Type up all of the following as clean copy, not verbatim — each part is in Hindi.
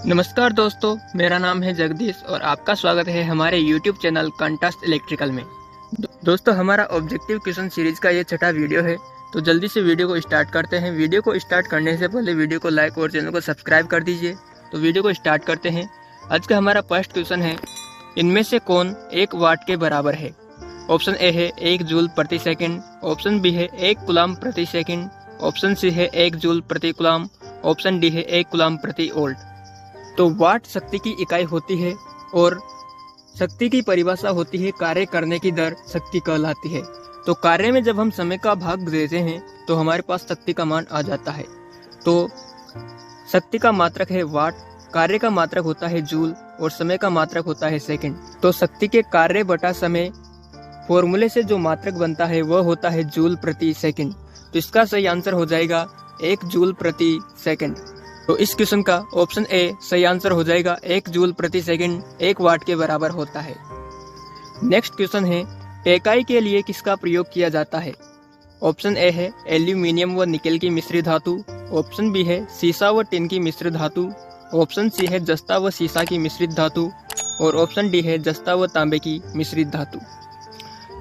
नमस्कार दोस्तों, मेरा नाम है जगदीश और आपका स्वागत है हमारे YouTube चैनल कंटास्ट इलेक्ट्रिकल में। दोस्तों, हमारा ऑब्जेक्टिव क्वेश्चन सीरीज का ये छठा वीडियो है, तो जल्दी से वीडियो को स्टार्ट करते हैं। वीडियो को स्टार्ट करने से पहले वीडियो को लाइक और चैनल को सब्सक्राइब कर दीजिए। तो वीडियो को स्टार्ट करते हैं। आज का हमारा फर्स्ट क्वेश्चन है, इनमें से कौन 1 वाट के बराबर है? ऑप्शन ए है 1 जूल प्रति सेकेंड, ऑप्शन बी है 1 कूलम प्रति सेकेंड, ऑप्शन सी है 1 जूल प्रति कूलम, ऑप्शन डी है 1 कूलम प्रति वोल्ट। तो वाट शक्ति की इकाई होती है और शक्ति की परिभाषा होती है कार्य करने की दर, शक्ति कहलाती है। तो कार्य में जब हम समय का भाग देते हैं तो हमारे पास शक्ति का मान आ जाता है। तो शक्ति का मात्रक है वाट, कार्य का मात्रक होता है जूल और समय का मात्रक होता है सेकंड। तो शक्ति के कार्य बटा समय फॉर्मूले से जो मात्रक बनता है वह होता है जूल प्रति सेकंड। तो इसका सही आंसर हो जाएगा 1 जूल प्रति सेकंड। तो इस क्वेश्चन का ऑप्शन ए सही आंसर हो जाएगा। 1 जूल प्रति सेकंड 1 वाट के बराबर होता है। नेक्स्ट क्वेश्चन है, टेकाई के लिए किसका प्रयोग किया जाता है? ऑप्शन ए है एल्यूमिनियम व निकेल की मिश्रित धातु, ऑप्शन बी है सीसा व टिन की मिश्रित धातु, ऑप्शन सी है जस्ता व सीसा की मिश्रित धातु और ऑप्शन डी है जस्ता व तांबे की मिश्रित धातु।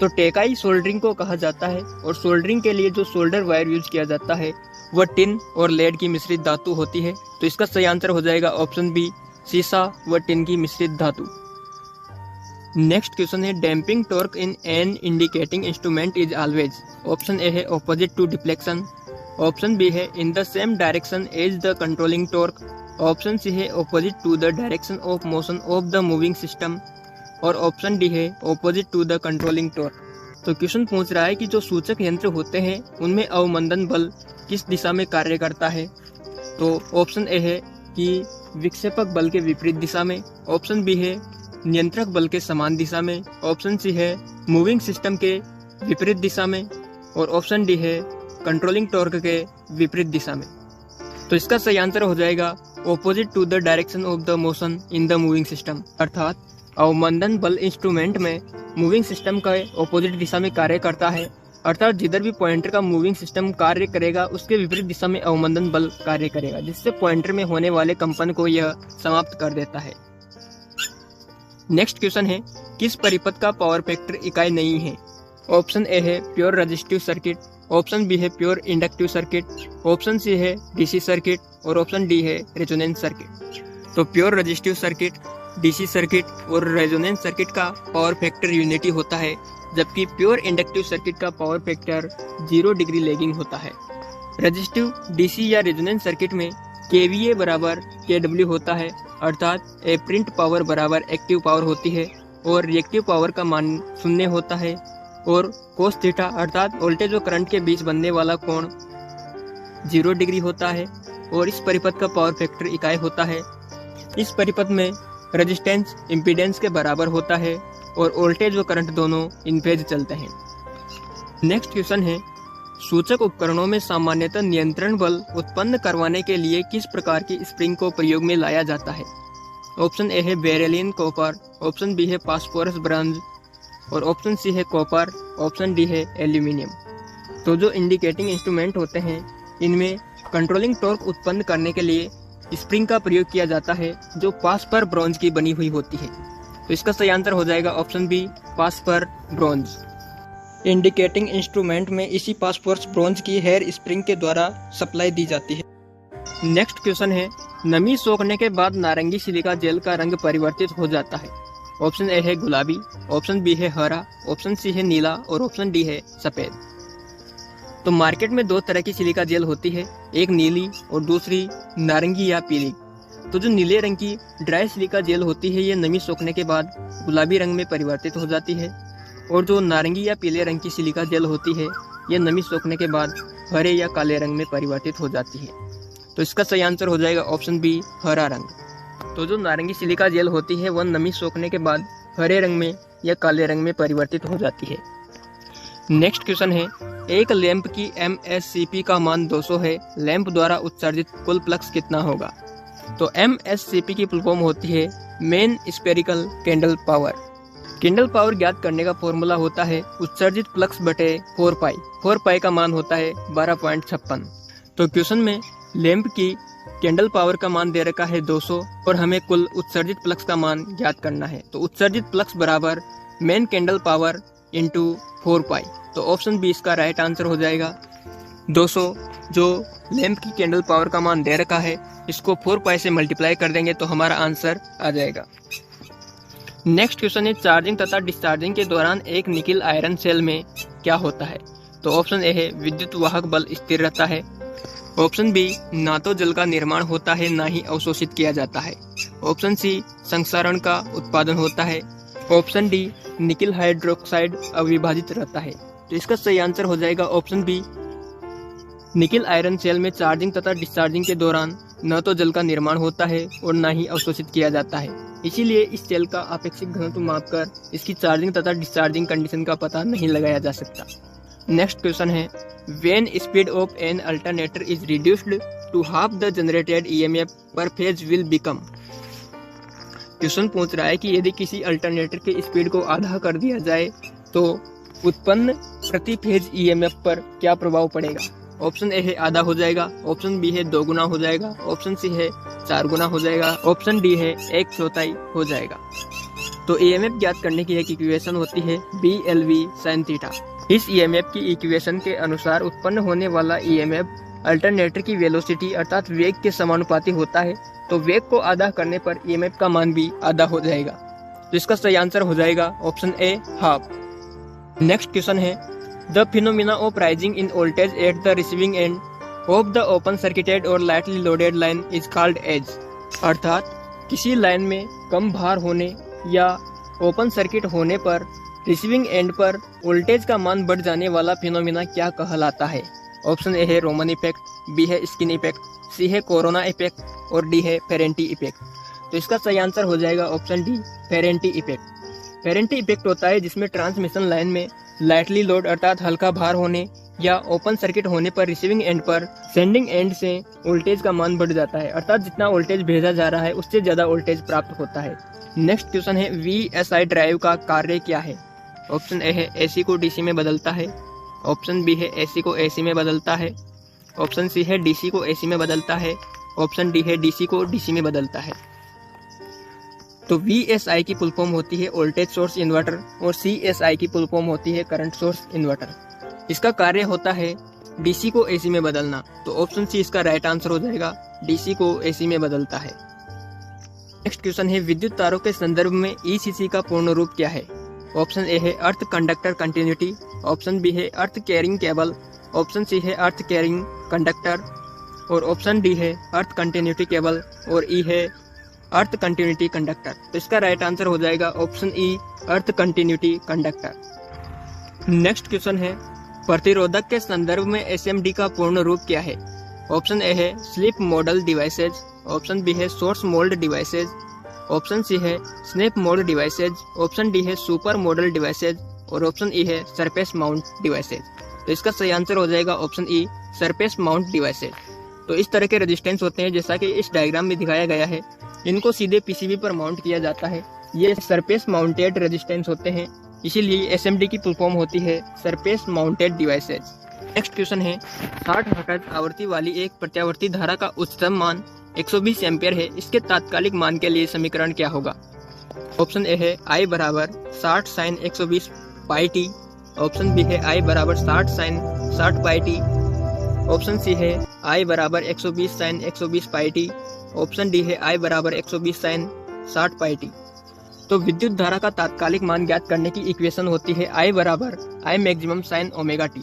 तो टेकाई सोल्डरिंग को कहा जाता है और सोल्डरिंग के लिए जो सोल्डर वायर यूज किया जाता है वह टिन और लेड की मिश्रित धातु होती है। तो इसका सही आंसर हो जाएगा ऑप्शन बी, सीसा व टिन की मिश्रित धातु। नेक्स्ट क्वेश्चन है, damping torque in an indicating instrument is always. Option A है opposite to deflection, option B है in the same direction as the controlling torque, option C है opposite to the direction of motion of the moving system और ऑप्शन डी है opposite to the controlling torque. तो क्वेश्चन पूछ रहा है कि जो सूचक यंत्र होते हैं उनमें अवमंदन बल किस दिशा में कार्य करता है? तो ऑप्शन ए है कि विक्षेपक बल के विपरीत दिशा में, ऑप्शन बी है नियंत्रक बल के समान दिशा में, ऑप्शन सी है मूविंग सिस्टम के विपरीत दिशा में और ऑप्शन डी है कंट्रोलिंग टॉर्क के विपरीत दिशा में। तो इसका सही आंसर हो जाएगा opposite to the direction of the motion in the moving system. अर्थात अवमंदन बल इंस्ट्रूमेंट में मूविंग सिस्टम का ऑपोजिट दिशा में कार्य करता है। अर्थात जिधर भी पॉइंटर का मूविंग सिस्टम कार्य करेगा उसके विपरीत दिशा में अवमंदन बल कार्य करेगा, जिससे पॉइंटर में होने वाले कंपन को यह समाप्त कर देता है। नेक्स्ट क्वेश्चन है, किस परिपथ का पावर फैक्टर इकाई नहीं है? ऑप्शन ए है pure resistive circuit, option B है pure inductive circuit, option C है डीसी सर्किट और ऑप्शन डी है रेजोनेंस सर्किट। तो pure resistive circuit, DC circuit और रेजोनेंस सर्किट का पावर फैक्टर यूनिटी होता है, जबकि प्योर इंडक्टिव सर्किट का पावर फैक्टर 0 डिग्री लैगिंग होता है। रेजिस्टिव, डीसी या रेजोनेंस सर्किट में केवीए बराबर केडब्ल्यू होता है, अर्थात एपरेंट पावर बराबर एक्टिव पावर होती है और रिएक्टिव पावर का मान 0 होता है और कोस थीटा अर्थात वोल्टेज और करंट के बीच बनने वाला कोण 0 डिग्री होता है और इस परिपथ का पावर फैक्टर इकाई होता है। इस परिपथ में रेजिस्टेंस इम्पीडेंस के बराबर होता है और वोल्टेज व करंट दोनों इन फेज चलते हैं। नेक्स्ट क्वेश्चन है, सूचक उपकरणों में सामान्यतः नियंत्रण बल उत्पन्न करवाने के लिए किस प्रकार की स्प्रिंग को प्रयोग में लाया जाता है? ऑप्शन ए है बेरिलियम कॉपर, ऑप्शन बी है फास्फोरस ब्रॉन्ज और ऑप्शन सी है कॉपर, ऑप्शन डी है एल्यूमिनियम। तो जो इंडिकेटिंग इंस्ट्रूमेंट होते हैं इनमें कंट्रोलिंग टॉर्क उत्पन्न करने के लिए स्प्रिंग का प्रयोग किया जाता है जो फास्फर ब्रॉन्ज की बनी हुई होती है। तो इसका सही आंसर हो जाएगा option B, phosphor bronze. Indicating instrument में इसी फास्फोरस ब्रॉन्ज की हेयर स्प्रिंग के द्वारा सप्लाई दी जाती है। नेक्स्ट क्वेश्चन है, नमी सोखने के बाद नारंगी सिलिका जेल का रंग परिवर्तित हो जाता है। ऑप्शन ए है गुलाबी, ऑप्शन बी है हरा, ऑप्शन सी है नीला और ऑप्शन डी है सफेद। तो मार्केट में 2 तरह की सिलिका जेल होती है, एक नीली और दूसरी नारंगी या पीली। तो जो नीले रंग की ड्राई सिलिका जेल होती है ये नमी सोखने के बाद गुलाबी रंग में परिवर्तित हो जाती है और जो नारंगी या पीले रंग की सिलिका जेल होती है ये नमी सोखने के बाद हरे या काले रंग में परिवर्तित हो जाती है। तो इसका सही आंसर हो जाएगा ऑप्शन बी, हरा रंग। तो जो नारंगी सिलिका जेल होती है वह नमी सोखने के बाद हरे रंग में या काले रंग में परिवर्तित हो जाती है। नेक्स्ट क्वेश्चन है, एक लैंप की MSCP का मान 200 है, लैंप द्वारा उत्सर्जित कुल फ्लक्स कितना होगा? तो MSCP की फुल फॉर्म होती है main spherical candle power. Candle power ज्ञात करने का फॉर्मूला होता है उत्सर्जित फ्लक्स बटे 4 पाई। 4 पाई का मान होता है 12.56। तो क्वेश्चन में लैंप की कैंडल पावर का मान दे रखा है 200 और हमें कुल उत्सर्जित फ्लक्स का मान ज्ञात करना है। तो उत्सर्जित फ्लक्स बराबर मेन कैंडल पावर इंटू 4 पाई। तो ऑप्शन बी इसका राइट आंसर हो जाएगा। 200 जो लैंप की कैंडल पावर का मान दे रखा है, इसको 4 पाई से मल्टीप्लाई कर देंगे तो हमारा आंसर आ जाएगा। नेक्स्ट क्वेश्चन है, चार्जिंग तथा डिस्चार्जिंग के दौरान एक निकिल आयरन सेल में क्या होता है? तो ऑप्शन ए है विद्युत वाहक बल स्थिर रहता है। ऑप्शन बी ना तो जल का निर्माण होता है ना ही अवशोषित किया जाता है। ऑप्शन सी संक्षारण का उत्पादन होता है। ऑप्शन डी निकिल हाइड्रोक्साइड अविभाजित रहता है। तो इसका सही आंसर हो जाएगा option B. Nickel iron cell में चार्जिंग तथा डिस्चार्जिंग के दौरान न तो जल का निर्माण होता है और न ही अवशोषित किया जाता है, इसीलिए इस सेल का आपेक्षिक घनत्व मापकर इसकी चार्जिंग तथा डिस्चार्जिंग कंडीशन का पता नहीं लगाया जा सकता। नेक्स्ट क्वेश्चन है, when speed of an alternator is reduced to half the generated EMF per phase will become. Question पूछ रहा है कि यदि किसी अल्टरनेटर के स्पीड को आधा कर दिया जाए तो उत्पन्न प्रति फेज ईएमएफ पर क्या प्रभाव पड़ेगा? ऑप्शन ए है आधा हो जाएगा, ऑप्शन बी है 2 गुना हो जाएगा, ऑप्शन सी है 4 गुना हो जाएगा, ऑप्शन डी है 1/4 हो जाएगा। तो ईएमएफ ज्ञात करने की एक इक्वेशन होती है BLV sin थीटा। इस ईएमएफ की इक्वेशन के अनुसार उत्पन्न होने वाला ईएमएफ अल्टरनेटर की वेलोसिटी अर्थात वेग के समानुपाती होता है। तो वेग को आधा करने पर ईएमएफ का मान भी आधा हो जाएगा। तो इसका सही आंसर हो जाएगा option A half. Next question है, the phenomena of rising in voltage at the receiving end of the open circuited और lightly loaded line is called as. अर्थात किसी लाइन में कम भार होने या ओपन सर्किट होने पर रिसीविंग एंड पर वोल्टेज का मान बढ़ जाने वाला फिनोमिना क्या कहलाता है? ऑप्शन ए है रोमन इफेक्ट, बी है स्किन इफेक्ट, सी है कोरोना इफेक्ट और डी है फेरेंटी इफेक्ट। तो इसका सही आंसर हो जाएगा ऑप्शन डी फेरेंटी इफेक्ट। फेरेंटी इफेक्ट होता है जिसमें ट्रांसमिशन लाइन में लाइटली लोड अर्थात हल्का भार होने या ओपन सर्किट होने पर रिसीविंग एंड पर सेंडिंग एंड से वोल्टेज का मान बढ़ जाता है, अर्थात जितना वोल्टेज भेजा जा रहा है उससे ज्यादा वोल्टेज प्राप्त होता है। नेक्स्ट क्वेश्चन है, VSI ड्राइव का कार्य क्या है? ऑप्शन ए है AC को DC में बदलता है, ऑप्शन बी है AC को AC में बदलता है, ऑप्शन सी है DC को AC में बदलता है, ऑप्शन डी है DC को DC में बदलता है। तो VSI की फुल फॉर्म होती है वोल्टेज सोर्स इन्वर्टर और CSI की फुल फॉर्म होती है करंट सोर्स इन्वर्टर। इसका कार्य होता है DC को AC में बदलना। तो ऑप्शन सी इसका राइट आंसर हो जाएगा, DC को AC में बदलता है। नेक्स्ट क्वेश्चन है, विद्युत तारों के संदर्भ में ECC का पूर्ण रूप क्या है? ऑप्शन ए है अर्थ कंडक्टर कंटिन्यूटी, ऑप्शन बी है अर्थ कैरिंग केबल, ऑप्शन सी है अर्थ कैरिंग कंडक्टर और ऑप्शन डी है अर्थ कंटिन्यूटी केबल और ई है अर्थ कंटिन्यूटी कंडक्टर। तो इसका राइट आंसर हो जाएगा ऑप्शन ई अर्थ कंटिन्यूटी कंडक्टर। नेक्स्ट क्वेश्चन है, प्रतिरोधक के संदर्भ में SMD का पूर्ण रूप क्या है? ऑप्शन ए है slip model devices, option B है source mould devices, option C है snap mode devices, option D है सुपर मॉडल डिवाइसेज और ऑप्शन ई है सरफेस माउंट डिवाइसेज। तो इसका सही आंसर हो जाएगा option E surface mount devices. तो इस तरह के रेजिस्टेंस होते हैं जैसा कि इस डायग्राम में दिखाया गया है, इनको सीधे PCB पर माउंट किया जाता है। ये सरफेस माउंटेड रेजिस्टेंस होते हैं, इसीलिए SMD की फुल फॉर्म होती है surface mounted devices. Next question है, 60 हर्ट्ज आवृत्ति वाली एक प्रत्यावर्ती धारा का उच्चतम मान 120 एम्पियर है, इसके तात्कालिक मान के लिए समीकरण क्या होगा? ऑप्शन ए है I बराबर 60 sin 120 pi T, option B है I बराबर 60 sin 60 pi T, option C है I बराबर 120 sin 120 pi T, option D है I बराबर 120 sin 60 पाई टी। तो विद्युत धारा का तात्कालिक मान ज्ञात करने की इक्वेशन होती है I बराबर I maximum sin omega T.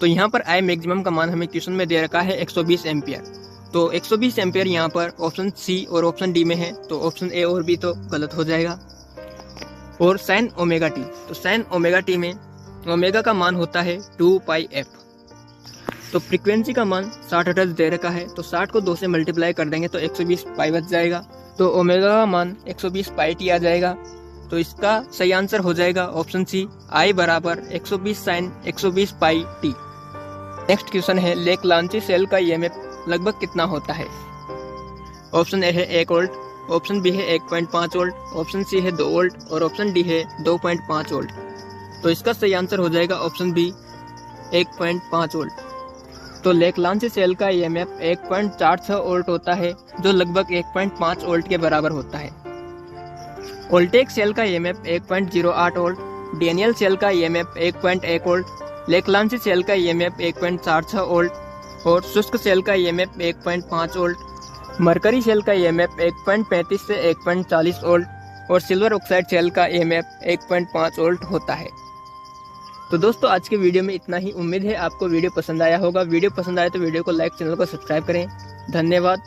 तो यहाँ पर I मैक्सिमम का मान हमें क्वेश्चन में दे रखा है 120 एम्पियर। तो 120 एम्पियर यहाँ पर ऑप्शन सी और ऑप्शन डी में है, तो ऑप्शन ए और बी तो गलत हो जाएगा। और साइन ओमेगा टी, तो साइन ओमेगा टी में ओमेगा का मान होता है 2 पाई एफ। तो फ्रीक्वेंसी का मान 60 हर्ट्ज दे रखा है, तो 60 को 2 से मल्टीप्लाई कर देंगे तो 120 पाई बच जाएगा। तो ओमेगा का मान 120 पाई टी आ जाएगा। तो इसका सही आंसर हो जाएगा ऑप्शन सी I बराबर 120 sign 120 pi T. Next question है, लेक लांची सेल का ईएमएफ लगभग कितना होता है? ऑप्शन ए है 1 वोल्ट, ऑप्शन बी है 1.5 वोल्ट, ऑप्शन सी है 2 वोल्ट और ऑप्शन डी है 2.5 वोल्ट। तो इसका सही आंसर हो जाएगा ऑप्शन बी 1.5 वोल्ट। तो लेकलांसी सेल का ईएमएफ 1.46 वोल्ट होता है, जो लगभग 1.5 वोल्ट के बराबर होता है। वोल्टेक सेल का ईएमएफ 1.08 वोल्ट, डेनियल सेल का ईएमएफ 1.1 वोल्ट, लेकलांसी सेल का ईएमएफ 1.46 वोल्ट और शुष्क सेल का ईएमएफ 1.5 वोल्ट, मरकरी सेल का ईएमएफ 1.35 से 1.40 वोल्ट और सिल्वर ऑक्साइड सेल का ईएमएफ 1.5 वोल्ट होता है। तो दोस्तों आज के वीडियो में इतना ही। उम्मीद है आपको वीडियो पसंद आया होगा। वीडियो पसंद आए तो वीडियो को लाइक, चैनल को सब्सक्राइब करें। धन्यवाद।